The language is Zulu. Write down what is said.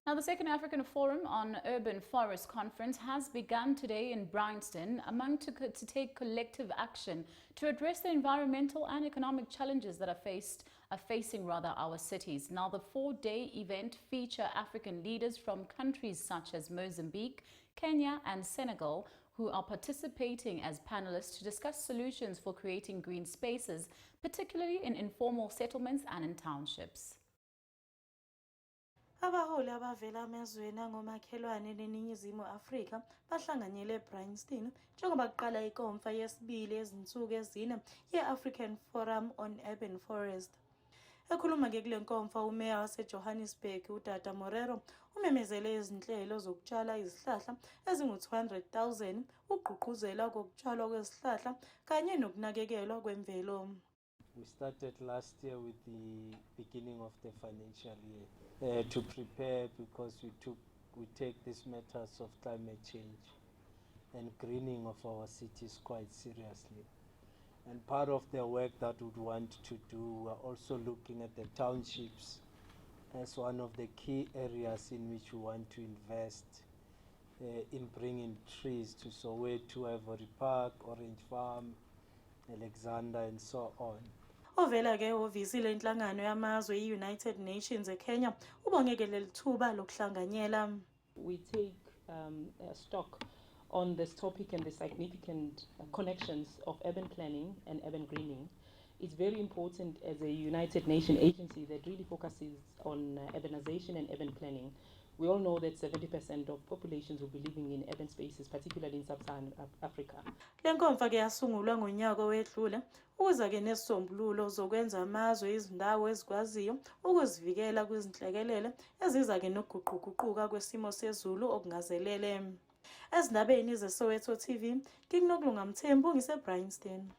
Now, the Second African Forum on Urban Forest Conference has begun today in Bryanston, to take collective action to address the environmental and economic challenges that are facing our cities. Now, the four-day event feature African leaders from countries such as Mozambique, Kenya and Senegal, who are participating as panelists to discuss solutions for creating green spaces, particularly in informal settlements and in townships. Abaholi abavela emazweni angomakhelwane neNingizimu Afrika bahlanganyele eBryanston njengoba kuqala ikonfa yesibili ezinsuku ezine ye-African Forum on Urban Forest. Ekhuluma-ke kule nkonfa umeya waseJohannesburg uDada Morero umemezele izinhlelo zokutshala izihlahla ezingu-200,000 ukugqugquzela kokutshalwa kwezihlahla kanye nokunakekelwa kwemvelo. We started last year with the beginning of the financial year to prepare, because we take these matters of climate change and greening of our cities quite seriously. And part of the work that we want to do, we're also looking at the townships as one of the key areas in which we want to invest in bringing trees to Soweto, Ivory Park, Orange Farm, Alexander and so on. Ovela-ke ehhovisile inhlangano yamazwe i-United Nations eKenya ubongeke leli thuba lokuhlanganyela. We take stock on this topic and the significant connections of urban planning and urban greening. It's very important as a United Nations agency that really focuses on urbanization and urban planning. We all know that 70% of populations will be living in urban spaces, particularly in sub-Saharan Africa. Le nkonfa-ke yasungulwa ngonyaka owedlule ukuza-ke nezisombululo zokwenza amazwe izindawo ezikwaziyo ukuzivikela kwizinhlekelele eziza-ke nokuguquguquka kwesimo sezulu okungazelele. Ezindabeni zeSoweto TV, ngikuNokulunga Mthembu ngiseBryanston.